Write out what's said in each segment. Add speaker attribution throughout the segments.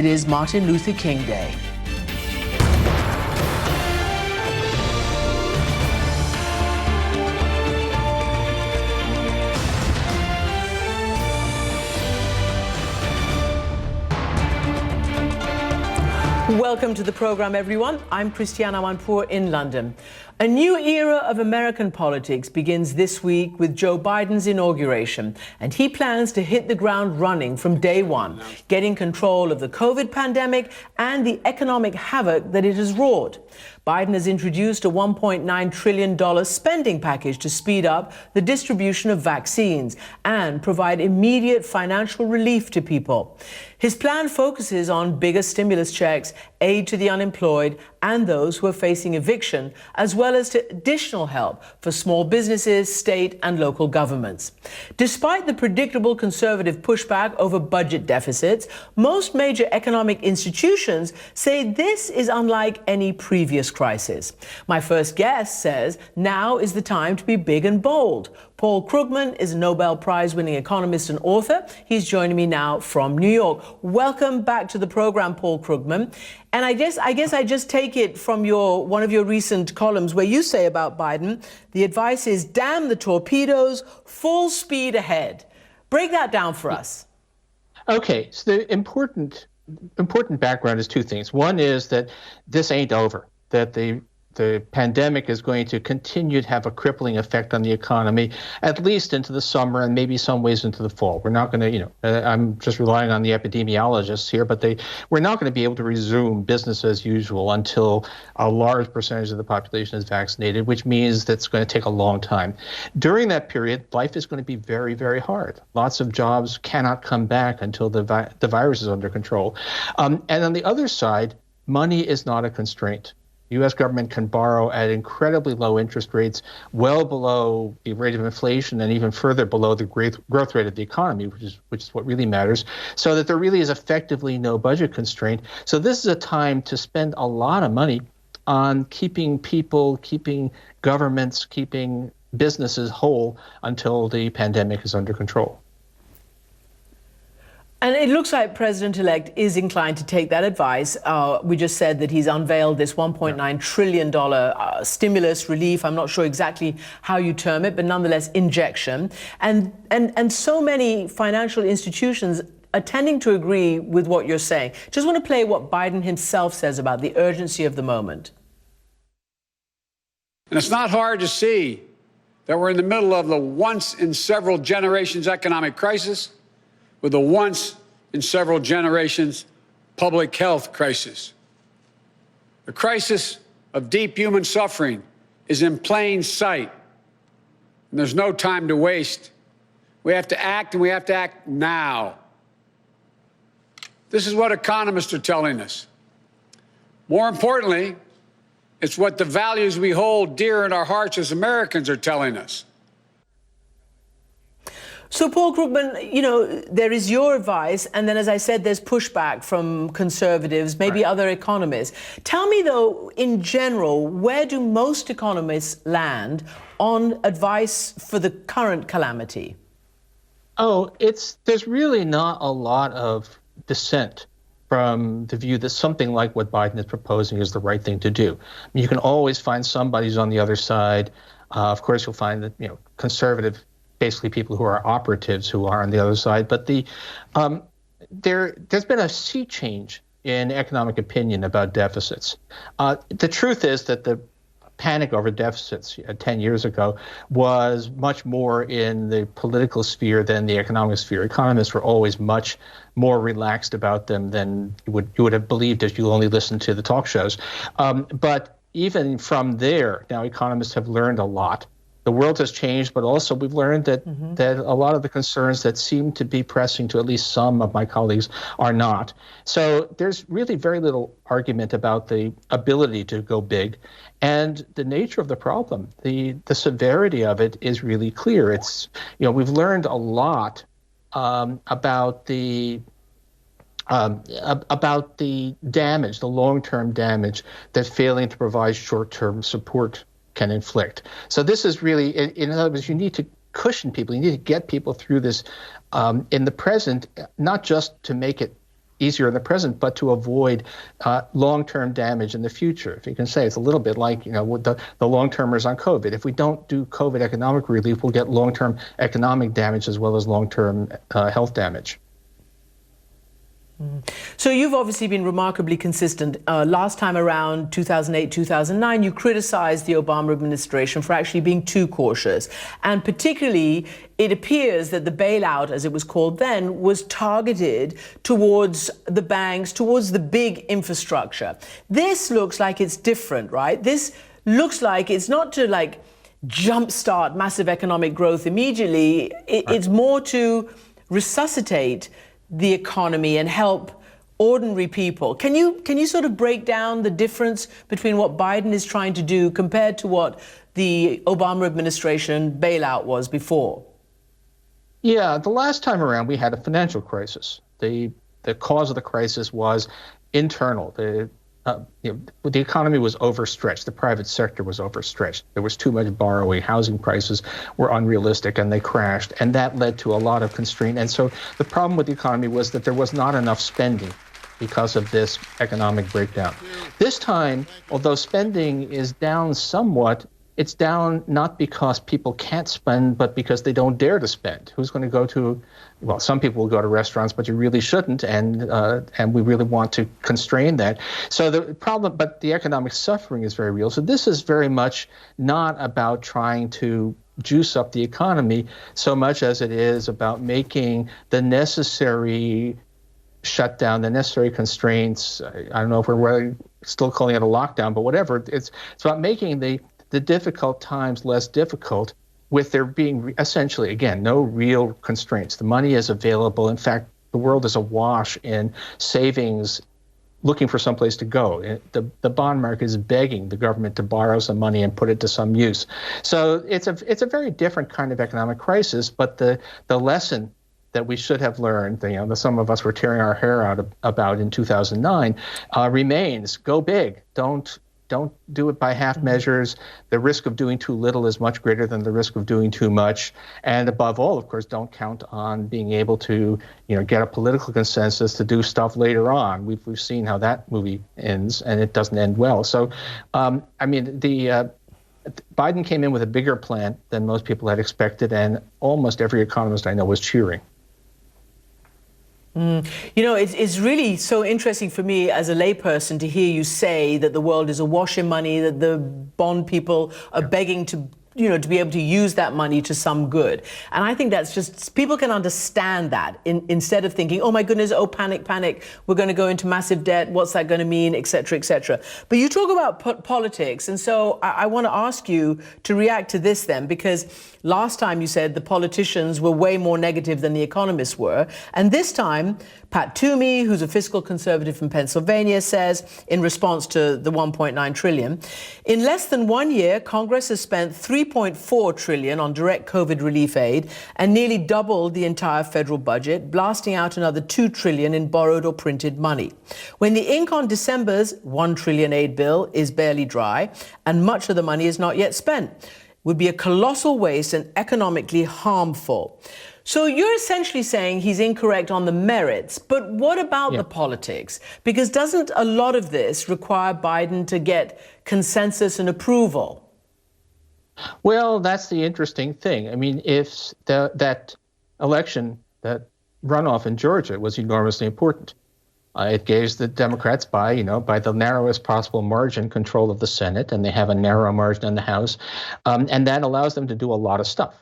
Speaker 1: It is Martin Luther King Day. Welcome to the program, everyone. I'm Christiana Manpour in London. A new era of American politics begins this week with Joe Biden's inauguration, and he plans to hit the ground running from day one, getting control of the COVID pandemic and the economic havoc that it has wrought. Biden has introduced a $1.9 trillion spending package to speed up the distribution of vaccines and provide immediate financial relief to people. His plan focuses on bigger stimulus checks, aid to the unemployed and those who are facing eviction, as well as to additional help for small businesses, state and local governments. Despite the predictable conservative pushback over budget deficits, most major economic institutions say this is unlike any previous crisis. My first guest says now is the time to be big and bold. Paul Krugman is a Nobel Prize-winning economist and author. He's joining me now from New York. Welcome back to the program, Paul Krugman. And I guess I just take it from one of your recent columns where you say about Biden, the advice is damn the torpedoes, full speed ahead. Break that down for us.
Speaker 2: Okay, so the important background is two things. One is that this ain't over, that the pandemic is going to continue to have a crippling effect on the economy, at least into the summer and maybe some ways into the fall. We're not going to, I'm just relying on the epidemiologists here, but we're not going to be able to resume business as usual until a large percentage of the population is vaccinated, which means that's going to take a long time. During that period, life is going to be very, very hard. Lots of jobs cannot come back until the virus is under control. And on the other side, money is not a constraint. The U.S. government can borrow at incredibly low interest rates, well below the rate of inflation and even further below the growth rate of the economy, which is what really matters, so that there really is effectively no budget constraint. So this is a time to spend a lot of money on keeping people, keeping governments, keeping businesses whole until the pandemic is under control.
Speaker 1: And it looks like President-elect is inclined to take that advice. We just said that he's unveiled this $1.9 trillion stimulus relief. I'm not sure exactly how you term it, but nonetheless, injection. And so many financial institutions are tending to agree with what you're saying. Just want to play what Biden himself says about the urgency of the moment.
Speaker 3: And it's not hard to see that we're in the middle of the once-in-several-generations economic crisis, with a once-in-several-generations public health crisis. The crisis of deep human suffering is in plain sight, and there's no time to waste. We have to act, and we have to act now. This is what economists are telling us. More importantly, it's what the values we hold dear in our hearts as Americans are telling us.
Speaker 1: So, Paul Krugman, there is your advice, and then, as I said, there's pushback from conservatives, maybe other economists. Tell me, though, in general, where do most economists land on advice for the current calamity?
Speaker 2: There's really not a lot of dissent from the view that something like what Biden is proposing is the right thing to do. I mean, you can always find somebody who's on the other side. Of course, you'll find that, conservative, basically people who are operatives who are on the other side. But there's been a sea change in economic opinion about deficits. The truth is that the panic over deficits 10 years ago was much more in the political sphere than the economic sphere. Economists were always much more relaxed about them than you would have believed if you only listened to the talk shows. But even from there, now economists have learned a lot. The world has changed, but also we've learned that a lot of the concerns that seem to be pressing to at least some of my colleagues are not. So there's really very little argument about the ability to go big. And the nature of the problem, the severity of it is really clear. It's, we've learned a lot about the damage, the long-term damage that failing to provide short-term support can inflict. So this is really, in other words, you need to cushion people. You need to get people through this in the present, not just to make it easier in the present, but to avoid long-term damage in the future. If you can say, it's a little bit like, with the long-termers on COVID. If we don't do COVID economic relief, we'll get long-term economic damage as well as long-term health damage.
Speaker 1: So you've obviously been remarkably consistent. Last time around, 2008, 2009, you criticized the Obama administration for actually being too cautious. And particularly, it appears that the bailout, as it was called then, was targeted towards the banks, towards the big infrastructure. This looks like it's different, right? This looks like it's not to jumpstart massive economic growth immediately. It's more to resuscitate the economy and help ordinary people. Can you sort of break down the difference between what Biden is trying to do compared to what the Obama administration bailout was before?
Speaker 2: Yeah, the last time around we had a financial crisis. The cause of the crisis was internal. The economy was overstretched. The private sector was overstretched. There was too much borrowing. Housing prices were unrealistic and they crashed. And that led to a lot of constraint. And so the problem with the economy was that there was not enough spending because of this economic breakdown. This time, although spending is down somewhat, it's down not because people can't spend, but because they don't dare to spend. Who's going to go to, well, some people will go to restaurants, but you really shouldn't, and we really want to constrain that. So the problem, but the economic suffering is very real. So this is very much not about trying to juice up the economy so much as it is about making the necessary shutdown, the necessary constraints. I don't know if we're still calling it a lockdown, but whatever. It's about making the difficult times less difficult, with there being essentially, again, no real constraints. The money is available. In fact, the world is awash in savings, looking for someplace to go. The bond market is begging the government to borrow some money and put it to some use. So it's a very different kind of economic crisis, but the lesson that we should have learned, that some of us were tearing our hair out about in 2009, remains. Go big. Don't do it by half measures. The risk of doing too little is much greater than the risk of doing too much. And above all, of course, don't count on being able to, get a political consensus to do stuff later on. We've seen how that movie ends, and it doesn't end well. So, Biden came in with a bigger plan than most people had expected, and almost every economist I know was cheering.
Speaker 1: It's really so interesting for me as a layperson to hear you say that the world is awash in money, that the bond people are begging to be able to use that money to some good. And I think that's just, people can understand that instead of thinking, oh my goodness, oh panic, we're going to go into massive debt, what's that going to mean, et cetera, et cetera. But you talk about politics, and so I want to ask you to react to this then, because last time you said the politicians were way more negative than the economists were, and this time Pat Toomey, who's a fiscal conservative from Pennsylvania, says, in response to the 1.9 trillion, in less than 1 year, Congress has spent 3.4 trillion on direct COVID relief aid and nearly doubled the entire federal budget, blasting out another 2 trillion in borrowed or printed money. When the ink on December's 1 trillion aid bill is barely dry and much of the money is not yet spent, would be a colossal waste and economically harmful. So you're essentially saying he's incorrect on the merits, but what about the politics? Because doesn't a lot of this require Biden to get consensus and approval?
Speaker 2: Well, that's the interesting thing. I mean, if that election, that runoff in Georgia was enormously important. It gives the Democrats by the narrowest possible margin control of the Senate, and they have a narrow margin in the House, and that allows them to do a lot of stuff.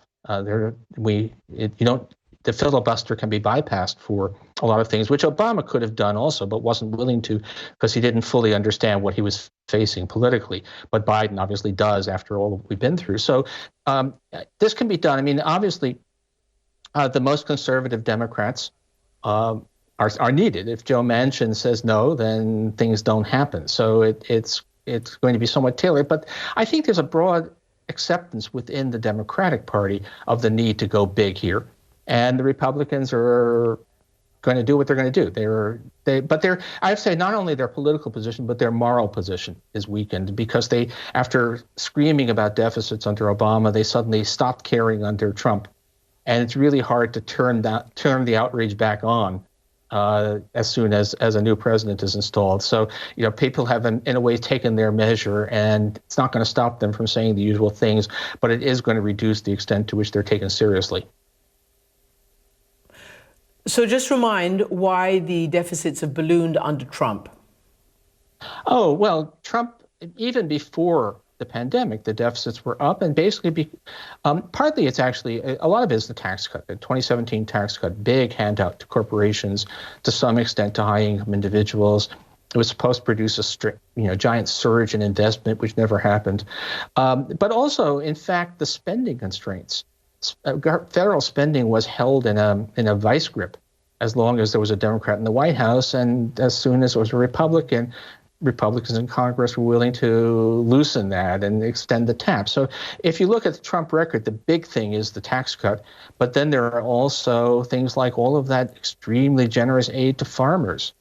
Speaker 2: The filibuster can be bypassed for a lot of things, which Obama could have done also, but wasn't willing to because he didn't fully understand what he was facing politically. But Biden obviously does after all we've been through. So this can be done. I mean, obviously, the most conservative Democrats are needed. If Joe Manchin says no, then things don't happen. So it's going to be somewhat tailored. But I think there's a broad acceptance within the Democratic Party of the need to go big here, and the Republicans are going to do what they're going to do. But I'd say not only their political position, but their moral position is weakened because they, after screaming about deficits under Obama, they suddenly stopped caring under Trump, and it's really hard to turn the outrage back on as soon as a new president is installed. So, people have, in a way, taken their measure, and it's not going to stop them from saying the usual things, but it is going to reduce the extent to which they're taken seriously.
Speaker 1: So just remind why the deficits have ballooned under Trump.
Speaker 2: Oh, well, Trump, even before the pandemic, the deficits were up, and basically, partly it's actually, a lot of it is the tax cut, the 2017 tax cut, big handout to corporations, to some extent to high-income individuals. It was supposed to produce a giant surge in investment, which never happened. But also, in fact, the spending constraints. Federal spending was held in a vice grip as long as there was a Democrat in the White House, and as soon as it was a Republicans in Congress were willing to loosen that and extend the tap. So if you look at the Trump record, the big thing is the tax cut, but then there are also things like all of that extremely generous aid to farmers.